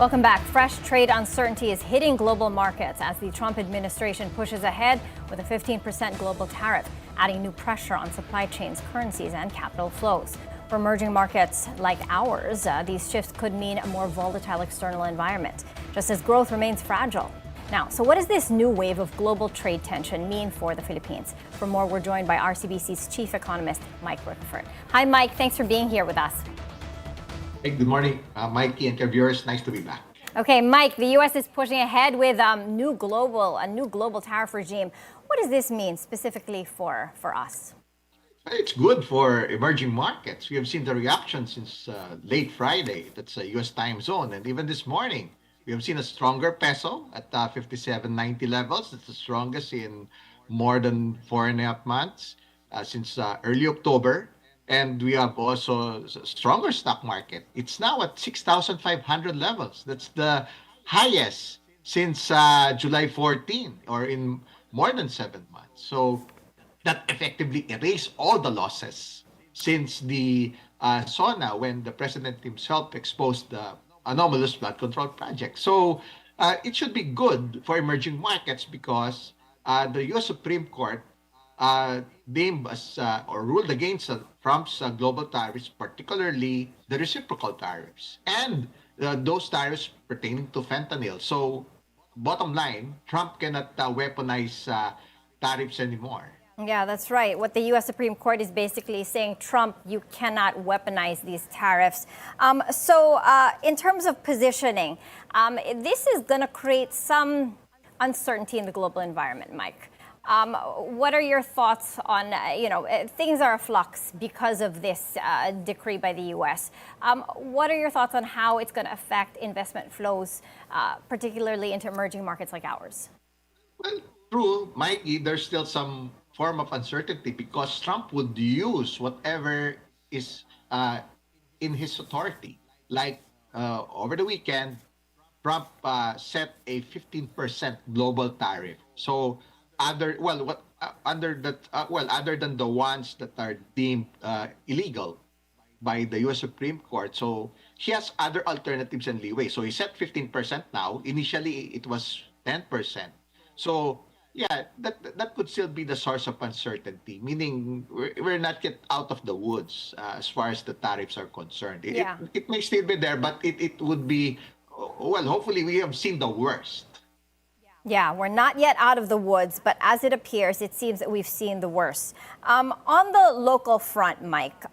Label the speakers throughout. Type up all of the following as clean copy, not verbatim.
Speaker 1: Welcome back. Fresh trade uncertainty is hitting global markets as the Trump administration pushes ahead with a 15% global tariff, adding new pressure on supply chains, currencies, and capital flows. For emerging markets like ours, these shifts could mean a more volatile external environment, just as growth remains fragile. Now, so what does this new wave of global trade tension mean for the Philippines? For more, we're joined by RCBC's chief economist, Mike Oreta. Hi, Mike. Thanks for being here with us.
Speaker 2: Hey, good morning, Maiki and viewers. Nice to be back.
Speaker 1: Okay, Mike, the U.S. is pushing ahead with a new global tariff regime. What does this mean specifically for us?
Speaker 2: It's good for emerging markets. We have seen the reaction since late Friday. That's a U.S. time zone. And even this morning, we have seen a stronger peso at 57.90 levels. It's the strongest in more than 4.5 months since early October. And we have also a stronger stock market. It's now at 6,500 levels. That's the highest since July 14, or in more than 7 months. So that effectively erased all the losses since the SONA, when the president himself exposed the anomalous flood control project. So it should be good for emerging markets because the U.S. Supreme Court named as or ruled against Trump's global tariffs, particularly the reciprocal tariffs and those tariffs pertaining to fentanyl. So, bottom line, Trump cannot weaponize tariffs anymore.
Speaker 1: Yeah, that's right. What the U.S. Supreme Court is basically saying, Trump, you cannot weaponize these tariffs. So in terms of positioning, this is going to create some uncertainty in the global environment, Mike. What are your thoughts on, things are aflux because of this decree by the U.S. What are your thoughts on how it's going to affect investment flows, particularly into emerging markets like ours?
Speaker 2: Well, true, Mikey, there's still some form of uncertainty because Trump would use whatever is in his authority. Like over the weekend, Trump set a 15% global tariff. So other than the ones that are deemed illegal by the U.S. Supreme Court, so he has other alternatives and leeway. So he set 15% now. Initially, it was 10%. So yeah, that could still be the source of uncertainty, meaning we're not yet out of the woods as far as the tariffs are concerned. It may still be there, but it would be, well, hopefully we have seen the worst.
Speaker 1: Yeah, we're not yet out of the woods, but as it appears, it seems that we've seen the worst. On the local front, Mike,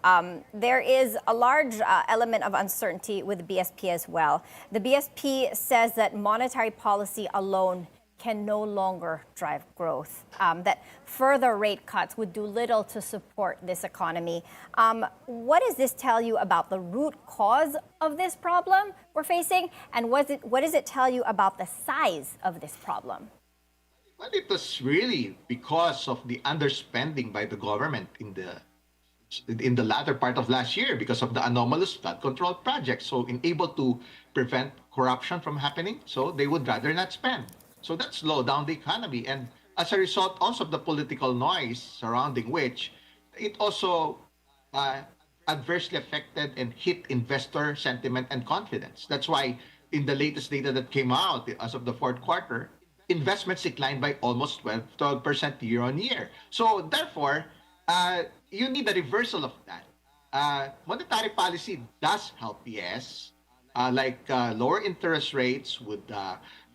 Speaker 1: there is a large element of uncertainty with the BSP as well. The BSP says that monetary policy alone can no longer drive growth, that further rate cuts would do little to support this economy. What does this tell you about the root cause of this problem we're facing? And what does it tell you about the size of this problem?
Speaker 2: Well, it was really because of the underspending by the government in the latter part of last year because of the anomalous flood control project. So unable to prevent corruption from happening, so they would rather not spend. So that slowed down the economy. And as a result also of the political noise surrounding which, it also adversely affected and hit investor sentiment and confidence. That's why in the latest data that came out as of the fourth quarter, investments declined by almost 12% year on year. So therefore, you need a reversal of that. Monetary policy does help, yes. Lower interest rates would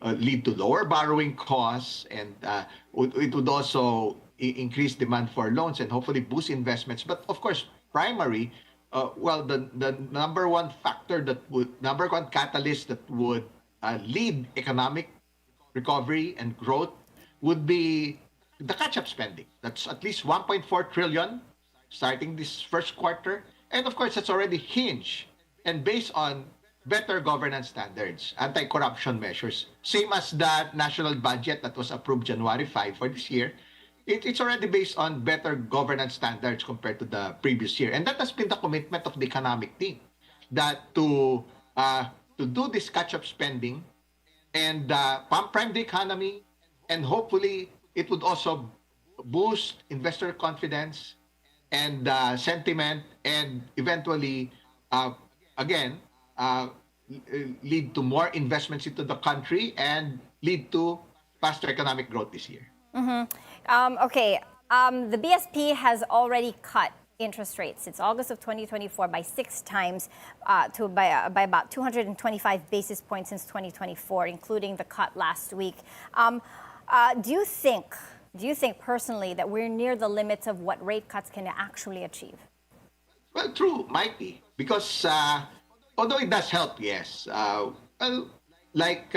Speaker 2: lead to lower borrowing costs, and it would also increase demand for loans and hopefully boost investments. But of course, primary, the number one catalyst that would lead economic recovery and growth would be the catch-up spending. That's at least 1.4 trillion starting this first quarter. And of course, that's already hinged and based on better governance standards, anti-corruption measures, same as the national budget that was approved January 5 for this year. It's already based on better governance standards compared to the previous year. And that has been the commitment of the economic team, that to do this catch-up spending and pump prime the economy, and hopefully it would also boost investor confidence and sentiment, and eventually, again, lead to more investments into the country and lead to faster economic growth this year.
Speaker 1: Okay, the BSP has already cut interest rates since August of 2024 by 6 times by about 225 basis points since 2024, including the cut last week. Do you think personally that we're near the limits of what rate cuts can actually achieve?
Speaker 2: Well, true, might be. Because although it does help, yes. Well, like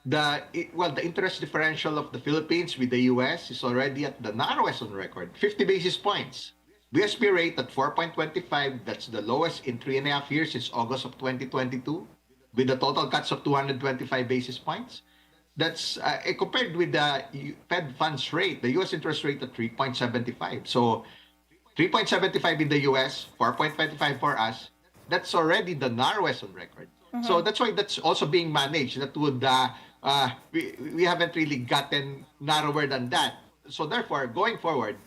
Speaker 2: the interest differential of the Philippines with the US is already at the narrowest on record, 50 basis points. BSP rate at 4.25, that's the lowest in 3.5 years since August of 2022, with the total cuts of 225 basis points. That's compared with the Fed funds rate, the US interest rate at 3.75. So 3.75 in the US, 4.25 for us. That's already the narrowest on record. So that's why that's also being managed. That would we haven't really gotten narrower than that. So therefore, going forward,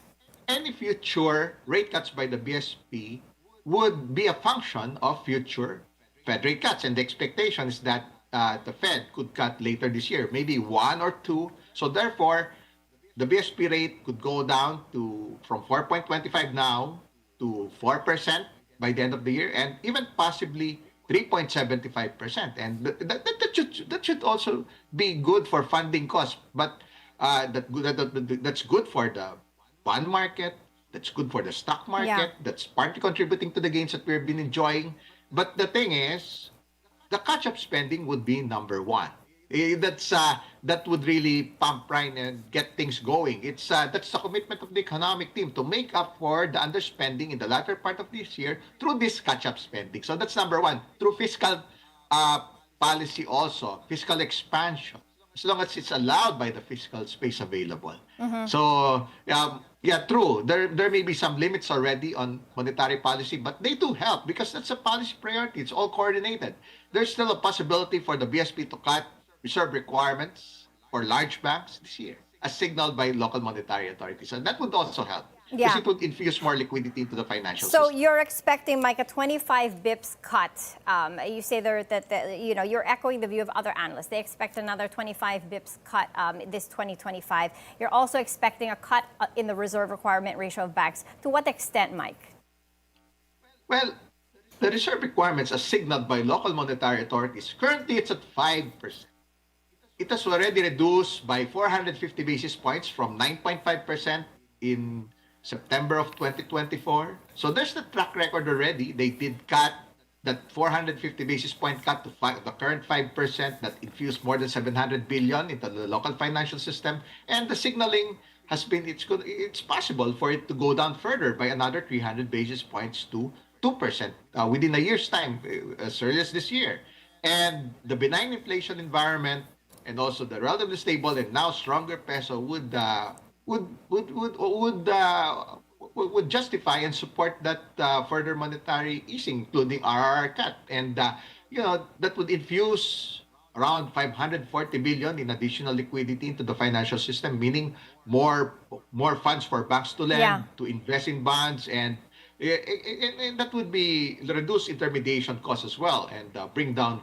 Speaker 2: any future rate cuts by the BSP would be a function of future Fed rate cuts, and the expectation is that the Fed could cut later this year, maybe 1 or 2. So therefore, the BSP rate could go down to from 4.25 now to 4% by the end of the year, and even possibly 3.75%. And that should also be good for funding costs. But that's good for the bond market. That's good for the stock market.
Speaker 1: Yeah.
Speaker 2: That's partly contributing to the gains that we've been enjoying. But the thing is, the catch-up spending would be number one. That would really pump right and get things going. That's the commitment of the economic team to make up for the underspending in the latter part of this year through this catch-up spending. So that's number one. Through fiscal policy also, fiscal expansion, as long as it's allowed by the fiscal space available. So yeah, true. There may be some limits already on monetary policy, but they do help because that's a policy priority. It's all coordinated. There's still a possibility for the BSP to cut reserve requirements for large banks this year, as signaled by local monetary authorities. And that would also help because
Speaker 1: Yeah.
Speaker 2: it would infuse more liquidity into the financial
Speaker 1: So
Speaker 2: system.
Speaker 1: you're expecting, Mike, a 25 bips cut. You say there that you're echoing the view of other analysts. They expect another 25 bips cut this 2025. You're also expecting a cut in the reserve requirement ratio of banks. To what extent, Mike?
Speaker 2: Well, the reserve requirements as signaled by local monetary authorities, currently it's at 5%. It has already reduced by 450 basis points from 9.5% in September of 2024. So there's the track record already. They did cut that 450 basis point cut to the current 5% that infused more than 700 billion into the local financial system. And the signaling has been it's possible for it to go down further by another 300 basis points to 2% within a year's time, as early as this year. And the benign inflation environment and also the relatively stable and now stronger peso would justify and support that further monetary easing, including RRR cut, and that would infuse around 540 billion in additional liquidity into the financial system, meaning more funds for banks to lend,
Speaker 1: Yeah.
Speaker 2: to invest in bonds, and that would be reduce intermediation costs as well, and bring down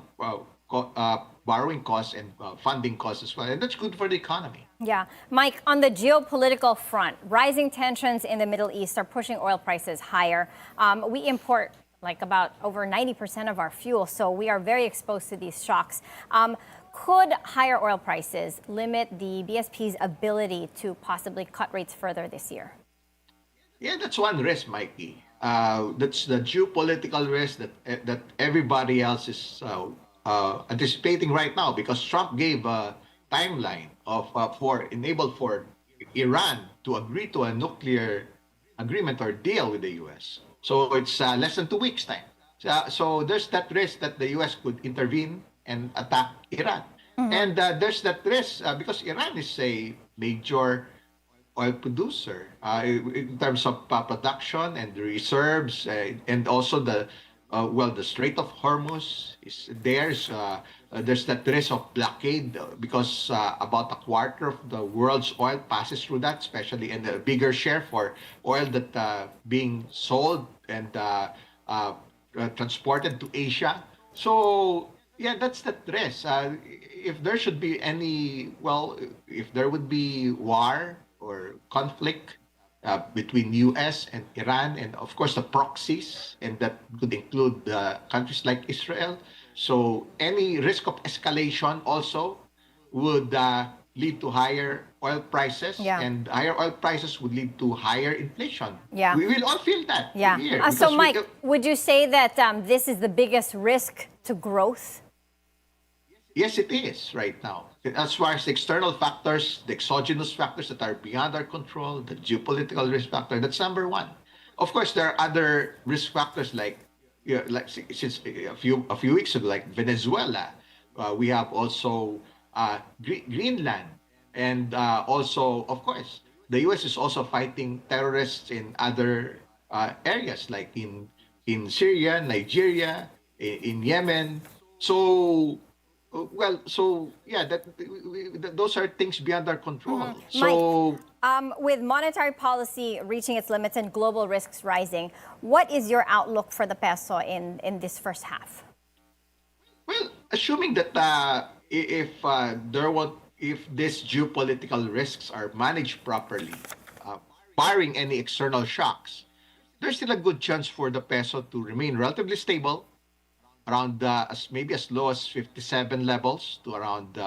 Speaker 2: borrowing costs and funding costs as well. And that's good for the economy.
Speaker 1: Yeah. Mike, on the geopolitical front, rising tensions in the Middle East are pushing oil prices higher. We import like about over 90% of our fuel, so we are very exposed to these shocks. Could higher oil prices limit the BSP's ability to possibly cut rates further this year?
Speaker 2: Yeah, that's one risk, Mikey. That's the geopolitical risk that everybody else is anticipating right now, because Trump gave a timeline of enabled for Iran to agree to a nuclear agreement or deal with the U.S. So it's less than 2 weeks' time. So there's that risk that the U.S. could intervene and attack Iran. And there's that risk because Iran is a major oil producer in terms of production and the reserves, and also the Strait of Hormuz is there's that risk of blockade because about a quarter of the world's oil passes through that, especially, and a bigger share for oil that being sold and transported to Asia. So yeah, that's the risk. If there should be any, well, if there would be war or conflict between U.S. and Iran, and of course the proxies, and that could include countries like Israel. So any risk of escalation also would lead to higher oil prices,
Speaker 1: Yeah.
Speaker 2: and higher oil prices would lead to higher inflation.
Speaker 1: Yeah.
Speaker 2: We will all feel that
Speaker 1: Yeah.
Speaker 2: here
Speaker 1: So,
Speaker 2: because we.
Speaker 1: Mike, would you say that this is the biggest risk to growth?
Speaker 2: Yes, it is right now. As far as the external factors, the exogenous factors that are beyond our control, the geopolitical risk factor, that's number one. Of course, there are other risk factors like, since a few weeks ago, like Venezuela. We have also Greenland, and also, of course, the U.S. is also fighting terrorists in other areas like in Syria, Nigeria, in Yemen. So well, so yeah, those are things beyond our control.
Speaker 1: Mike,
Speaker 2: So,
Speaker 1: with monetary policy reaching its limits and global risks rising, what is your outlook for the peso in this first half?
Speaker 2: well, assuming that if these geopolitical risks are managed properly, uh, barring any external shocks, there's still a good chance for the peso to remain relatively stable around maybe as low as 57 levels to around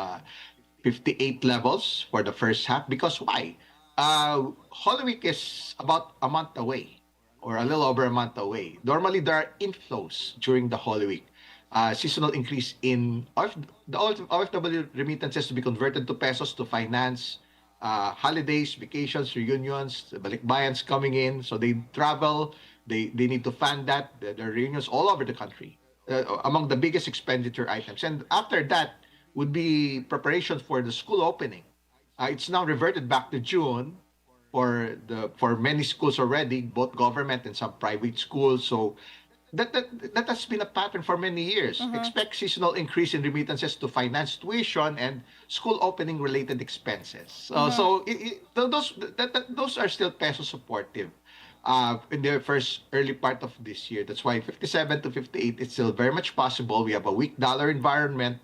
Speaker 2: 58 levels for the first half. Because why? Holy Week is about a month away or a little over a month away. Normally, there are inflows during the Holy Week. Seasonal increase in the OFW remittances to be converted to pesos to finance holidays, vacations, reunions, the balikbayans coming in. So they travel, they need to fund that. There are reunions all over the country, among the biggest expenditure items. And after that would be preparation for the school opening. It's now reverted back to June for many schools already, both government and some private schools. So that has been a pattern for many years. Expect seasonal increase in remittances to finance tuition and school opening related expenses. Those are still peso supportive in the first early part of this year. That's why 57 to 58 is still very much possible. We have a weak dollar environment,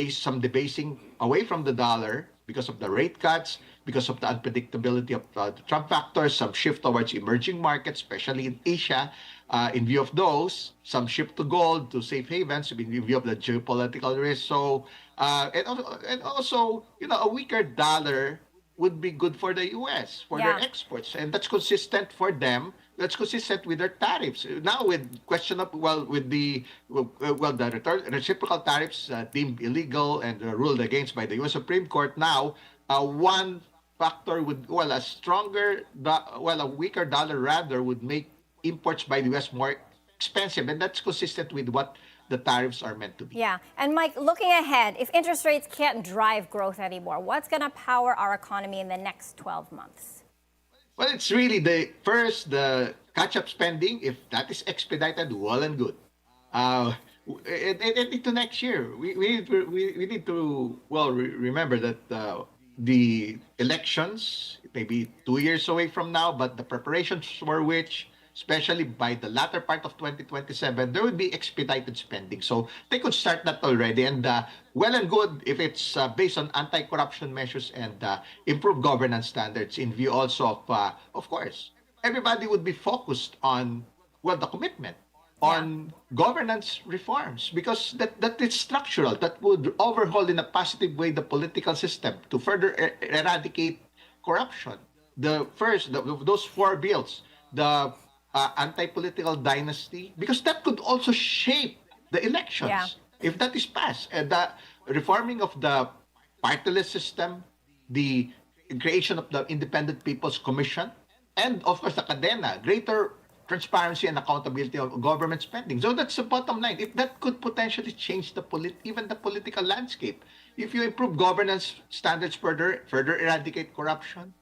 Speaker 2: some debasing away from the dollar because of the rate cuts, because of the unpredictability of the Trump factors, some shift towards emerging markets, especially in Asia. In view of those, some shift to gold, to safe havens, in view of the geopolitical risk. So, and also, a weaker dollar would be good for the U.S. for their
Speaker 1: Yeah.
Speaker 2: exports, and that's consistent for them. That's consistent with their tariffs. Now, with question of with the reciprocal tariffs deemed illegal and ruled against by the U.S. Supreme Court. Now, one factor would a weaker dollar rather would make imports by the U.S. more expensive, and that's consistent with what the tariffs are meant to be.
Speaker 1: Yeah. And Mike, looking ahead, if interest rates can't drive growth anymore, what's going to power our economy in the next 12 months?
Speaker 2: Well, it's really the catch-up spending. If that is expedited, well and good. And into next year, we need to remember that the elections may be 2 years away from now, but the preparations for which, especially by the latter part of 2027, there would be expedited spending. So they could start that already. And well and good if it's based on anti-corruption measures and improved governance standards in view also of course, everybody would be focused on, the commitment on governance reforms, because that is structural. That would overhaul in a positive way the political system to further eradicate corruption. Those four bills, the anti-political dynasty, because that could also shape the elections.
Speaker 1: Yeah.
Speaker 2: If that is passed, and the reforming of the partyless system, the creation of the Independent People's Commission, and of course the cadena, greater transparency and accountability of government spending. So that's the bottom line. If that could potentially change even the political landscape, if you improve governance standards further eradicate corruption,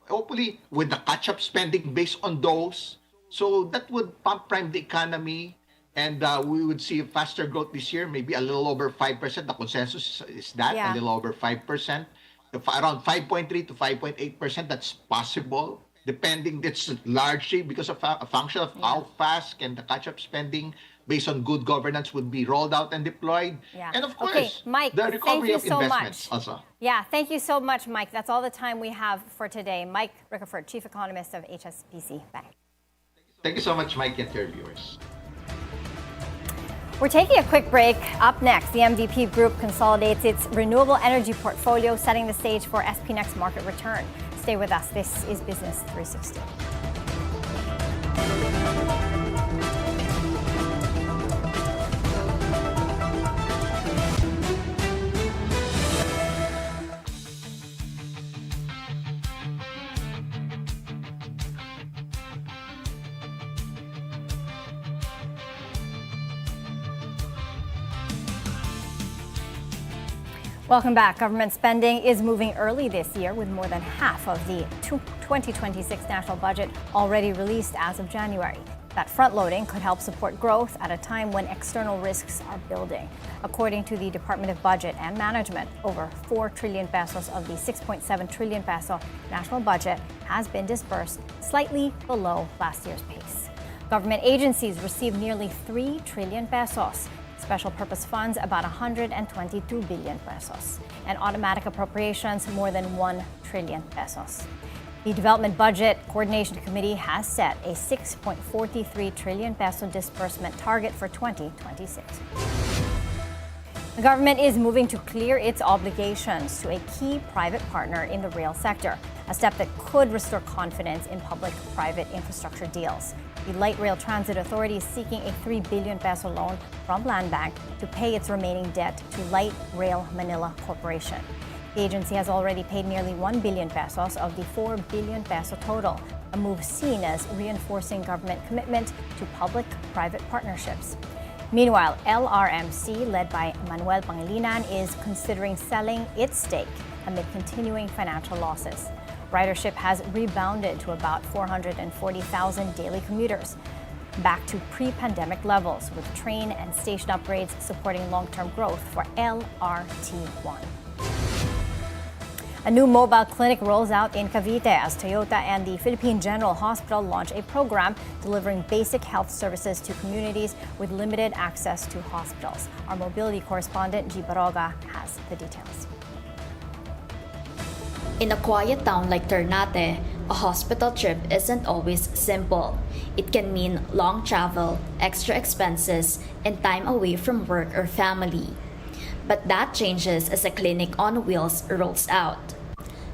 Speaker 2: hopefully with the catch-up spending based on those, so that would pump prime the economy, and we would see faster growth this year, maybe a little over 5%. The consensus is that,
Speaker 1: Yeah.
Speaker 2: a little over 5%. Around 5.3 to 5.8%, that's possible. depending, it's largely because of a function of how fast can the catch-up spending based on good governance would be rolled out and deployed.
Speaker 1: Yeah.
Speaker 2: And of
Speaker 1: Okay,
Speaker 2: course,
Speaker 1: Mike,
Speaker 2: the
Speaker 1: thank
Speaker 2: recovery
Speaker 1: you
Speaker 2: of
Speaker 1: so
Speaker 2: investments
Speaker 1: much.
Speaker 2: also.
Speaker 1: Yeah, thank you so much, Mike. That's all the time we have for today. Mike Rickerford, Chief Economist of HSBC Bank.
Speaker 2: Thank you so much, Mike, and to your viewers.
Speaker 1: We're taking a quick break. Up next, the MVP Group consolidates its renewable energy portfolio, setting the stage for SP Next market return. Stay with us. This is Business 360. Welcome back. Government spending is moving early this year, with more than half of the 2026 national budget already released as of January. That front-loading could help support growth at a time when external risks are building. According to the Department of Budget and Management, over 4 trillion pesos of the 6.7 trillion peso national budget has been disbursed, slightly below last year's pace. Government agencies received nearly 3 trillion pesos. Special purpose funds about 122 billion pesos, and automatic appropriations more than 1 trillion pesos. The Development Budget Coordination Committee has set a 6.43 trillion peso disbursement target for 2026. The government is moving to clear its obligations to a key private partner in the rail sector, a step that could restore confidence in public-private infrastructure deals. The Light Rail Transit Authority is seeking a 3 billion peso loan from Land Bank to pay its remaining debt to Light Rail Manila Corporation. The agency has already paid nearly 1 billion pesos of the 4 billion peso total, a move seen as reinforcing government commitment to public-private partnerships. Meanwhile, LRMC, led by Manuel Pangilinan, is considering selling its stake amid continuing financial losses. Ridership has rebounded to about 440,000 daily commuters, back to pre-pandemic levels, with train and station upgrades supporting long-term growth for LRT1. A new mobile clinic rolls out in Cavite as Toyota and the Philippine General Hospital launch a program delivering basic health services to communities with limited access to hospitals. Our mobility correspondent, G. Baroga, has the details.
Speaker 3: In a quiet town like Ternate, a hospital trip isn't always simple. It can mean long travel, extra expenses, and time away from work or family. But that changes as a clinic on wheels rolls out.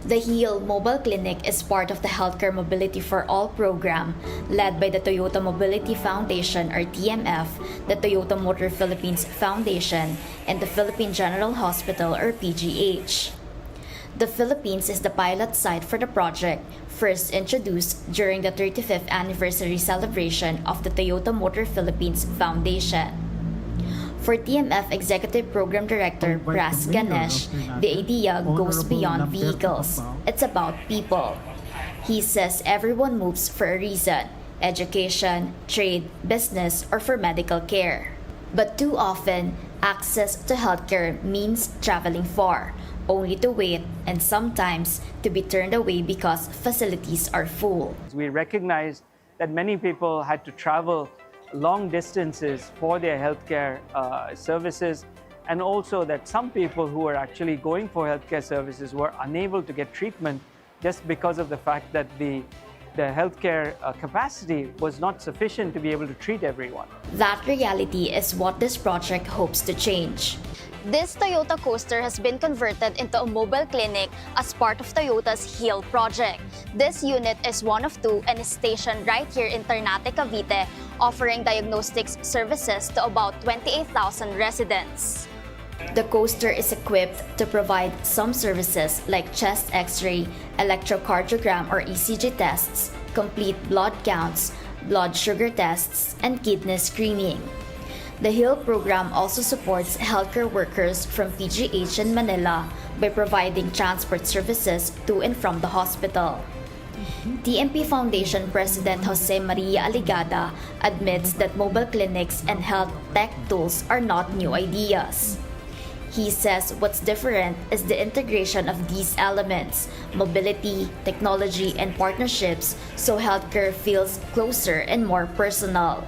Speaker 3: The HEAL Mobile Clinic is part of the Healthcare Mobility for All program led by the Toyota Mobility Foundation or TMF, the Toyota Motor Philippines Foundation, and the Philippine General Hospital or PGH. The Philippines is the pilot site for the project, first introduced during the 35th anniversary celebration of the Toyota Motor Philippines Foundation. For TMF Executive Program Director Pras Ganesh, the idea goes beyond vehicles. It's about people. He says everyone moves for a reason: education, trade, business, or for medical care. But too often, access to healthcare means traveling far, only to wait and sometimes to be turned away because facilities are full.
Speaker 4: We recognized that many people had to travel long distances for their healthcare services, and also that some people who were actually going for healthcare services were unable to get treatment just because of the fact that the healthcare capacity was not sufficient to be able to treat everyone.
Speaker 3: That reality is what this project hopes to change.
Speaker 5: This Toyota coaster has been converted into a mobile clinic as part of Toyota's HEAL project. This unit is one of two and is stationed right here in Ternate, Cavite, offering diagnostics services to about 28,000 residents.
Speaker 3: The coaster is equipped to provide some services like chest x-ray, electrocardiogram or ECG tests, complete blood counts, blood sugar tests, and kidney screening. The HEAL program also supports healthcare workers from PGH in Manila by providing transport services to and from the hospital. TMP Foundation President Jose Maria Aligada admits that mobile clinics and health tech tools are not new ideas. He says what's different is the integration of these elements, mobility, technology, and partnerships, so healthcare feels closer and more personal.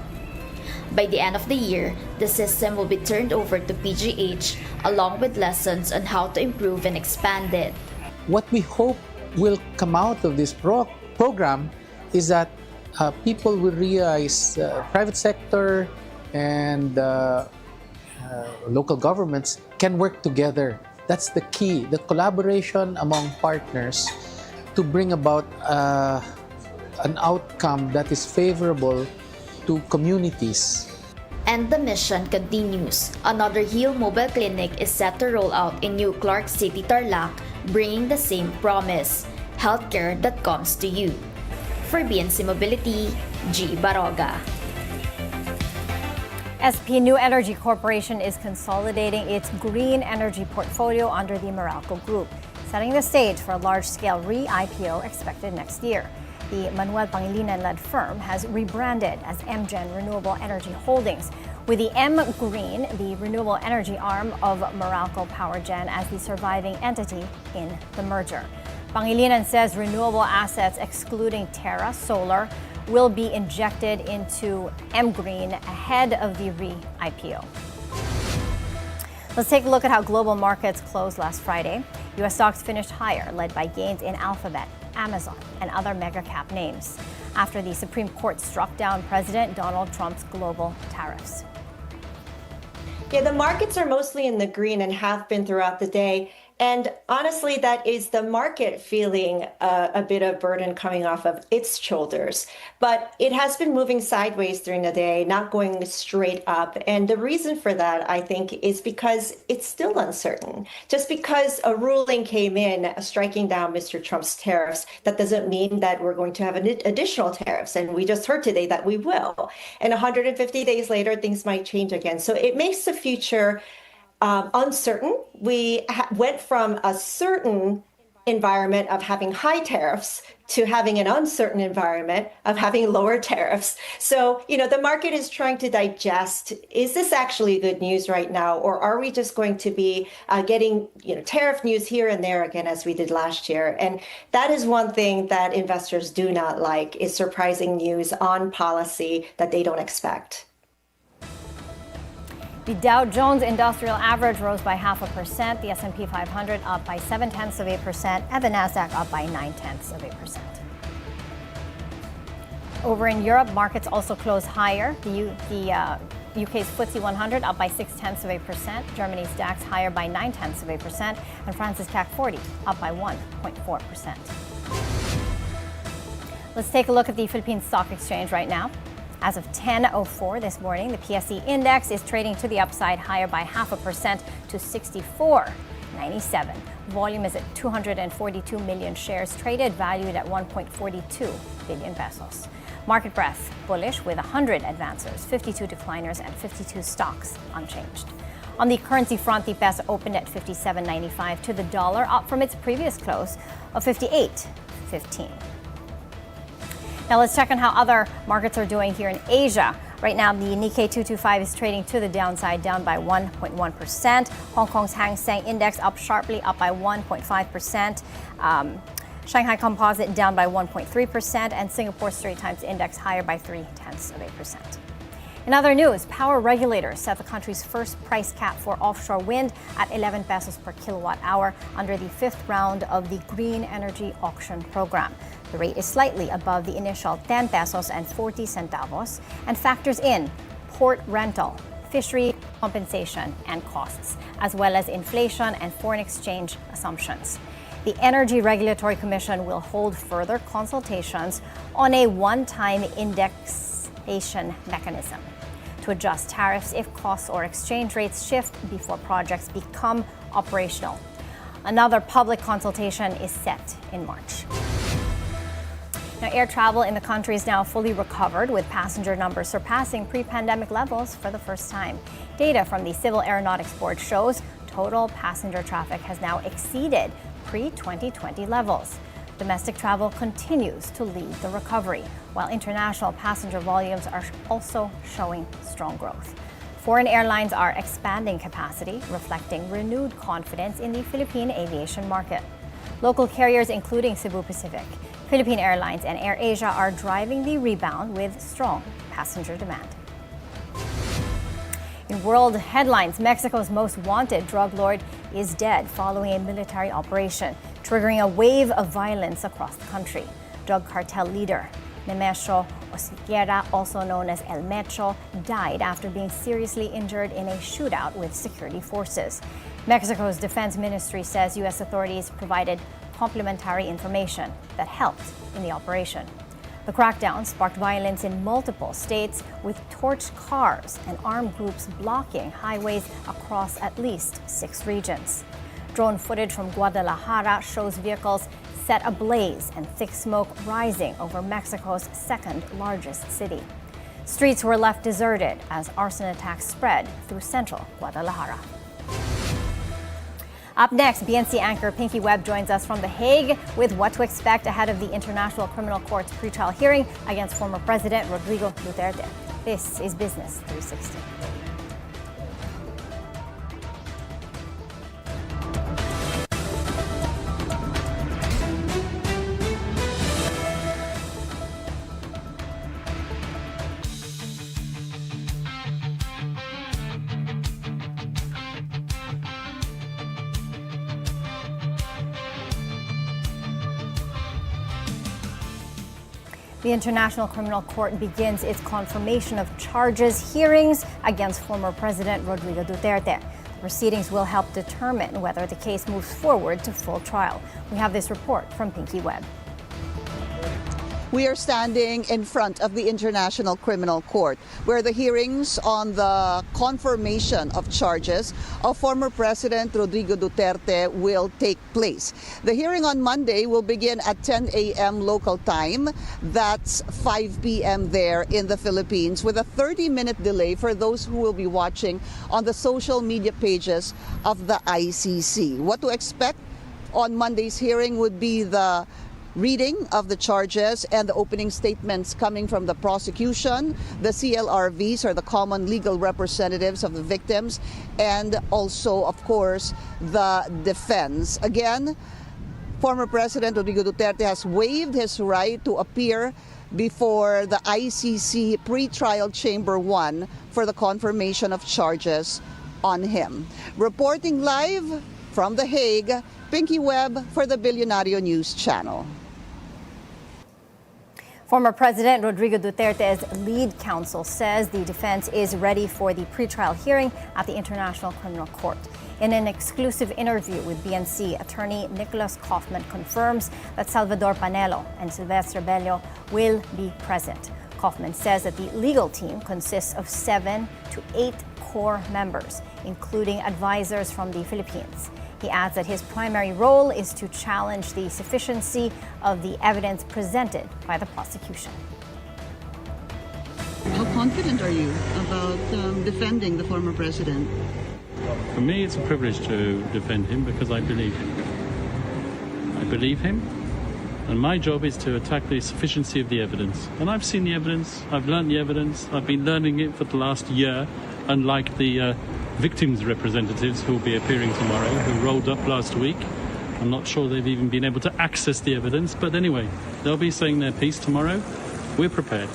Speaker 3: By the end of the year, the system will be turned over to PGH along with lessons on how to improve and expand it.
Speaker 6: What we hope will come out of this program is that people will realize private sector and local governments can work together. That's the key, the collaboration among partners to bring about an outcome that is favorable to communities.
Speaker 3: And the mission continues. Another Heal mobile clinic is set to roll out in New Clark City, Tarlac, bringing the same promise, healthcare that comes to you. For BNC Mobility, G. Baroga.
Speaker 1: SP New Energy Corporation is consolidating its green energy portfolio under the Meralco Group, setting the stage for a large-scale re-IPO expected next year. The Manuel Pangilinan-led firm has rebranded as MGen Renewable Energy Holdings, with the M Green, the renewable energy arm of Meralco PowerGen, as the surviving entity in the merger. Pangilinan says renewable assets, excluding Terra Solar, will be injected into M Green ahead of the re-IPO. Let's take a look at how global markets closed last Friday. U.S. stocks finished higher, led by gains in Alphabet, Amazon, and other mega-cap names, after the Supreme Court struck down President Donald Trump's global tariffs.
Speaker 7: Yeah, the markets are mostly in the green and have been throughout the day. And honestly, that is the market feeling a bit of burden coming off of its shoulders. But it has been moving sideways during the day, not going straight up. And the reason for that, I think, is because it's still uncertain. Just because a ruling came in striking down Mr. Trump's tariffs, that doesn't mean that we're going to have additional tariffs. And we just heard today that we will. And 150 days later, things might change again. So it makes the future uncertain. We went from a certain environment of having high tariffs to having an uncertain environment of having lower tariffs. So, the market is trying to digest, is this actually good news right now? Or are we just going to be getting, tariff news here and there again, as we did last year? And that is one thing that investors do not like, is surprising news on policy that they don't expect.
Speaker 1: The Dow Jones Industrial Average rose by 0.5%, the S&P 500 up by 0.7%, and the Nasdaq up by 0.9%. Over in Europe, markets also closed higher. The UK's FTSE 100 up by 0.6%, Germany's DAX higher by 0.9%, and France's CAC 40 up by 1.4%. Let's take a look at the Philippine Stock Exchange right now. As of 10:04 this morning, the PSE index is trading to the upside, higher by 0.5% to 64.97. Volume is at 242 million shares traded, valued at 1.42 billion pesos. Market breadth bullish, with 100 advancers, 52 decliners, and 52 stocks unchanged. On the currency front, the peso opened at 57.95 to the dollar, up from its previous close of 58.15. Now let's check on how other markets are doing here in Asia. Right now, the Nikkei 225 is trading to the downside, down by 1.1%. Hong Kong's Hang Seng Index up sharply, up by 1.5%. Shanghai Composite down by 1.3%, and Singapore Straits Times Index higher by 0.3%. In other news, power regulators set the country's first price cap for offshore wind at 11 pesos per kilowatt hour under the fifth round of the Green Energy Auction Program. The rate is slightly above the initial 10 pesos and 40 centavos and factors in port rental, fishery compensation, and costs, as well as inflation and foreign exchange assumptions. The Energy Regulatory Commission will hold further consultations on a one-time indexation mechanism to adjust tariffs if costs or exchange rates shift before projects become operational. Another public consultation is set in March. Now, air travel in the country is now fully recovered, with passenger numbers surpassing pre-pandemic levels for the first time. Data from the Civil Aeronautics Board shows total passenger traffic has now exceeded pre-2020 levels. Domestic travel continues to lead the recovery, while international passenger volumes are also showing strong growth. Foreign airlines are expanding capacity, reflecting renewed confidence in the Philippine aviation market. Local carriers, including Cebu Pacific, Philippine Airlines, and AirAsia, are driving the rebound with strong passenger demand. In world headlines, Mexico's most wanted drug lord is dead following a military operation, triggering a wave of violence across the country. Drug cartel leader Nemesio Osiguera, also known as El Mecho, died after being seriously injured in a shootout with security forces. Mexico's defense ministry says U.S. authorities provided complementary information that helped in the operation. The crackdown sparked violence in multiple states, with torched cars and armed groups blocking highways across at least 6 regions. Drone footage from Guadalajara shows vehicles set ablaze and thick smoke rising over Mexico's second largest city. Streets were left deserted as arson attacks spread through central Guadalajara. Up next, BNC anchor Pinky Webb joins us from The Hague with what to expect ahead of the International Criminal Court's pretrial hearing against former President Rodrigo Duterte. This is Business 360. The International Criminal Court begins its confirmation of charges hearings against former President Rodrigo Duterte. The proceedings will help determine whether the case moves forward to full trial. We have this report from Pinky Webb.
Speaker 8: We are standing in front of the International Criminal Court, where the hearings on the confirmation of charges of former President Rodrigo Duterte will take place. The hearing on Monday will begin at 10 a.m. local time. That's 5 p.m. there in the Philippines, with a 30-minute delay for those who will be watching on the social media pages of the ICC. What to expect on Monday's hearing would be the reading of the charges and the opening statements coming from the prosecution, the CLRVs, or the common legal representatives of the victims, and also, of course, the defense. Again, former President Rodrigo Duterte has waived his right to appear before the ICC pretrial Chamber 1 for the confirmation of charges on him. Reporting live from The Hague, Pinky Webb for the Bilyonaryo News Channel.
Speaker 1: Former President Rodrigo Duterte's lead counsel says the defense is ready for the pretrial hearing at the International Criminal Court. In an exclusive interview with BNC, attorney Nicholas Kaufman confirms that Salvador Panelo and Silvestre Bello will be present. Kaufman says that the legal team consists of 7 to 8 core members, including advisors from the Philippines. He adds that his primary role is to challenge the sufficiency of the evidence presented by the prosecution.
Speaker 8: How confident are you about defending the former president?
Speaker 9: For me, it's a privilege to defend him because I believe him. I believe him, and my job is to attack the sufficiency of the evidence. And I've seen the evidence, I've learned the evidence, I've been learning it for the last year, unlike the victims' representatives who will be appearing tomorrow, who rolled up last week. I'm not sure they've even been able to access the evidence, but anyway, they'll be saying their piece tomorrow. We're prepared.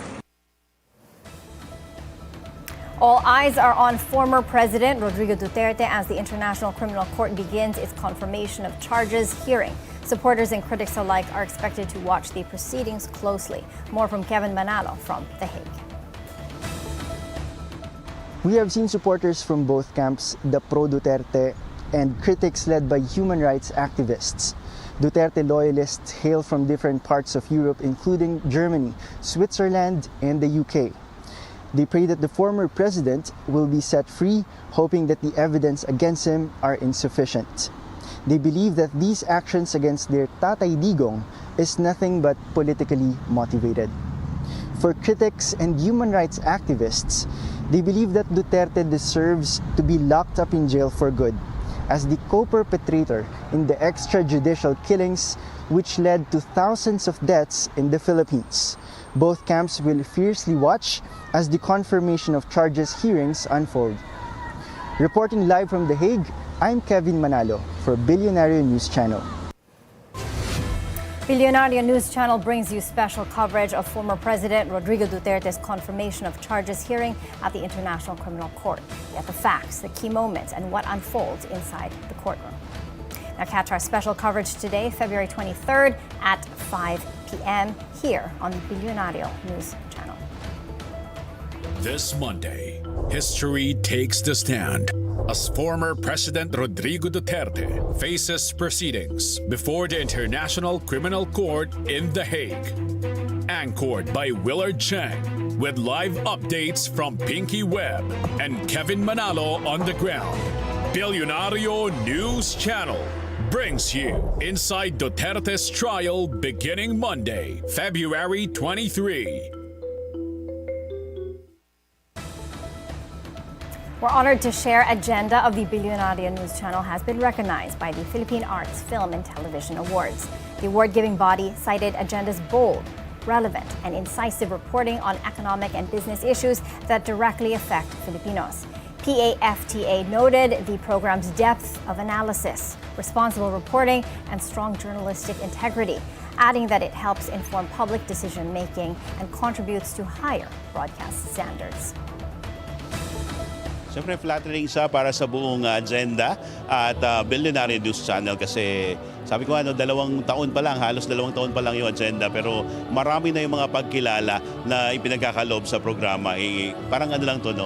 Speaker 1: All eyes are on former President Rodrigo Duterte as the International Criminal Court begins its confirmation of charges hearing. Supporters and critics alike are expected to watch the proceedings closely. More from Kevin Manalo from The Hague.
Speaker 10: We have seen supporters from both camps, the pro-Duterte and critics led by human rights activists. Duterte loyalists hail from different parts of Europe, including Germany, Switzerland, and the UK. They pray that the former president will be set free, hoping that the evidence against him are insufficient. They believe that these actions against their Tatay Digong is nothing but politically motivated. For critics and human rights activists, they believe that Duterte deserves to be locked up in jail for good, as the co-perpetrator in the extrajudicial killings which led to thousands of deaths in the Philippines. Both camps will fiercely watch as the confirmation of charges hearings unfold. Reporting live from The Hague, I'm Kevin Manalo for Bilyonaryo News Channel.
Speaker 1: Bilyonaryo News Channel brings you special coverage of former President Rodrigo Duterte's confirmation of charges hearing at the International Criminal Court. We have the facts, the key moments, and what unfolds inside the courtroom. Now catch our special coverage today, February 23rd at 5 p.m. here on the Bilyonaryo News Channel.
Speaker 11: This Monday, history takes the stand as former President Rodrigo Duterte faces proceedings before the International Criminal Court in The Hague. Anchored by Willard Chang, with live updates from Pinky Webb and Kevin Manalo on the ground. Bilyonaryo News Channel brings you inside Duterte's trial beginning Monday, February 23.
Speaker 1: We're honored to share agenda of the Bilyonaryo News Channel has been recognized by the Philippine Arts, Film and Television Awards. The award-giving body cited agenda's bold, relevant and incisive reporting on economic and business issues that directly affect Filipinos. PAFTA noted the program's depth of analysis, responsible reporting, and strong journalistic integrity, adding that it helps inform public decision-making and contributes to higher broadcast standards.
Speaker 12: Siyempre, flattering sa para sa buong agenda at Bilyonaryo News Channel kasi sabi ko halos 2 taon pa lang yung agenda pero marami na yung mga pagkilala na ipinagkakaloob sa programa. Parang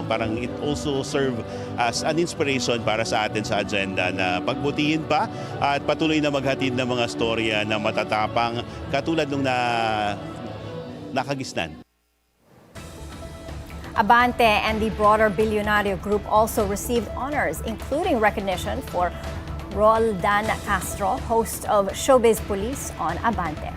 Speaker 12: parang it also serve as an inspiration para sa atin sa agenda na pagbutihin pa at patuloy na maghatid ng mga storya na matatapang katulad nung nakagisnan.
Speaker 1: Abante and the broader Bilyonaryo Group also received honors, including recognition for Roldan Castro, host of Showbiz Police on Abante.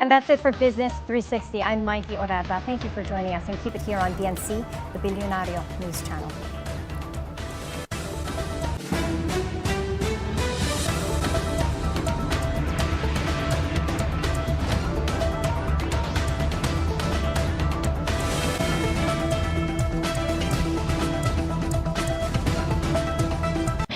Speaker 1: And that's it for Business 360. I'm Maiki Oreta. Thank you for joining us and keep it here on BNC, the Bilyonaryo News Channel.